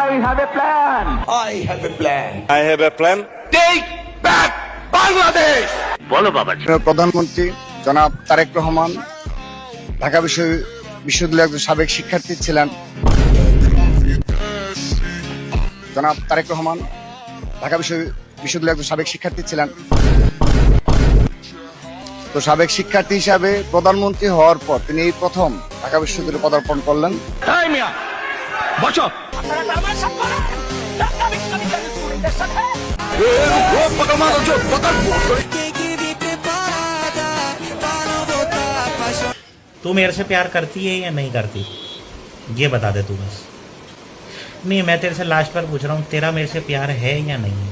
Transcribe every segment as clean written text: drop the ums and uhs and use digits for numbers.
I have a plan. I have a plan. I have a plan. Take back Bangladesh. বলো বাবা। প্রধানমন্ত্রী জনাব তারেক রহমান ঢাকা বিশ্ববিদ্যালয়ের একজন সাবেক শিক্ষার্থী ছিলেন। জনাব তারেক রহমান ঢাকা বিশ্ববিদ্যালয়ের একজন সাবেক শিক্ষার্থী ছিলেন। তো সাবেক শিক্ষার্থী হিসাবে প্রধানমন্ত্রী হওয়ার পর তিনি এই প্রথম ঢাকা বিশ্ববিদ্যালয়ে পদার্পণ করলেন। এই মিয়া বসো। तू मेरे से प्यार करती है या नहीं करती, ये बता दे तू बस। नहीं, मैं तेरे से लास्ट बार पूछ रहा हूँ, तेरा मेरे से प्यार है या नहीं है?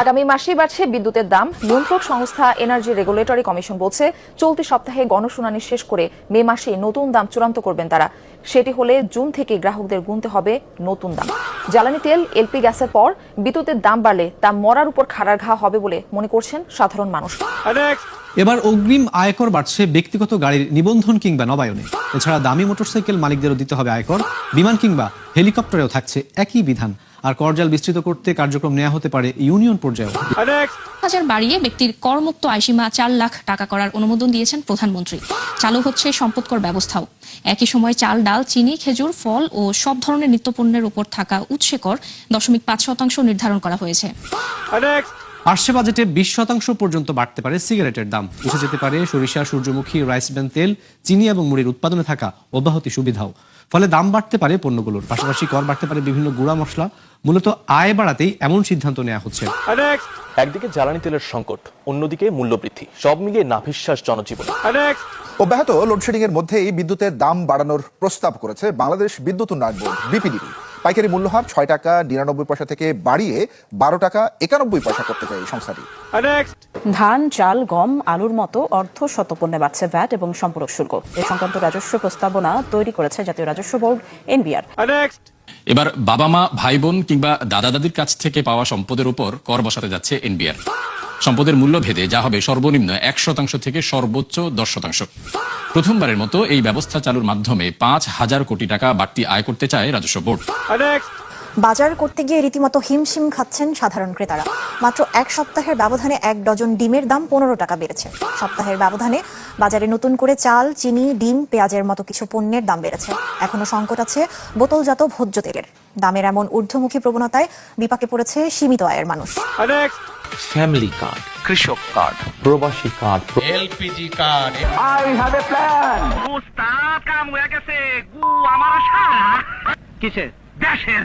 আগামী মাসেই বাড়ছে বিদ্যুতের দাম। নিয়ন্ত্রক সংস্থা এনার্জি রেগুলেটরি কমিশন বলছে চলতি সপ্তাহে গণশুনানি শেষ করে মে মাসে নতুন দাম চূড়ান্ত করবেন তারা। সেটি হলে জুন থেকে গ্রাহকদের গুনতে হবে নতুন দাম। জ্বালানি তেল, এলপি গ্যাসের পর বিদ্যুতের দাম বাড়লে তা মরার উপর খাড়ার ঘা হবে বলে মনে করছেন সাধারণ মানুষ। এবার অগ্রিম আয়কর বাড়ছে ব্যক্তিগত গাড়ির নিবন্ধন কিংবা নবায়নে। এছাড়া দামি মোটরসাইকেল মালিকদেরও দিতে হবে আয়কর। বিমান কিংবা হেলিকপ্টারেও থাকছে একই বিধান। আর করজাল বিস্তৃত করতে কার্যক্রম নেওয়া হতে পারে ইউনিয়ন পর্যায়ে। হাজার বাড়িয়ে ব্যক্তির করমুক্ত আয়সীমা 4 লাখ টাকা করার অনুমোদন দিয়েছেন প্রধানমন্ত্রী। চালু হচ্ছে সম্পদকর ব্যবস্থাও। একই সময় চাল, ডাল, চিনি, খেজুর, ফল ও সব ধরনের নিত্যপণ্যের উপর থাকা উৎসে কর 0.5% নির্ধারণ করা হয়েছে। আসছে বাজেটে 20% পর্যন্ত বাড়তে পারে সিগারেটের দাম। উঠে যেতে পারে সরিষা, সূর্যমুখী, রাইস ব্র্যান তেল, চিনি এবং মুড়ির উৎপাদনে থাকা অব্যাহতি সুবিধাও। ফলে দাম বাড়তে পারে পণ্যগুলোর, পাশাপাশি কর বাড়তে পারে বিভিন্ন গুঁড়া মশলা। মূলত আয় বাড়াতেই এমন সিদ্ধান্ত নেওয়া হচ্ছে। একদিকে জ্বালানি তেলের সংকট, অন্যদিকে মূল্যবৃদ্ধি, সব মিলিয়ে নাভিশ্বাস জনজীবন। অব্যাহত লোডশেডিং এর মধ্যেই বিদ্যুতের দাম বাড়ানোর প্রস্তাব করেছে বাংলাদেশ বিদ্যুৎ উন্নয়ন বোর্ড বিপিডিবি। পাইকারি মূল্যহার 6 টাকা 99 পয়সা থেকে বাড়িয়ে 12 টাকা 91 পয়সা করতে চায় এই সংস্থাটি। ধান, চাল, গম, আলুর মতো অর্ধ শতপণ্যে বাড়ছে ভ্যাট এবং সম্পূরক শুল্ক। এ সংক্রান্ত রাজস্ব প্রস্তাবনা তৈরি করেছে জাতীয় রাজস্ব বোর্ড এনবিআর। এবার বাবা মা, ভাই বোন কিংবা দাদা দাদির কাছ থেকে পাওয়া সম্পদের উপর কর বসাতে যাচ্ছে এনবিআর। সম্পদের মূল্য ভেদে যা হবে সর্বনিম্ন 1% থেকে সর্বোচ্চ 10%। প্রথমবারের মতো এই ব্যবস্থা চালুর মাধ্যমে 5,000 কোটি টাকা বাড়তি আয় করতে চায় রাজস্ব বোর্ড। বাজার করতে গিয়ে রীতিমতো হিমশিম খাচ্ছেন সাধারণ ক্রেতারা। মাত্র 1 সপ্তাহের ব্যবধানে 1 ডজন ডিমের দাম 15 টাকা বেড়েছে। সপ্তাহের ব্যবধানে বাজারে নতুন করে চাল, চিনি, ডিম, পেঁয়াজের মতো কিছু পণ্যের দাম বেড়েছে। এখনো সংকট আছে বোতলজাত ভোজ্য তেলের। দামের এমন ঊর্ধ্বমুখী প্রবণতায় বিপাকে পড়েছে সীমিত আয়ের মানুষ। ফ্যামিলি কার্ড, কৃষক কার্ড, প্রবাসী card, LPG card. I have a plan. উস্তাদ কাম হয়ে গেছে। গু আমার শালা কিসের দেশের।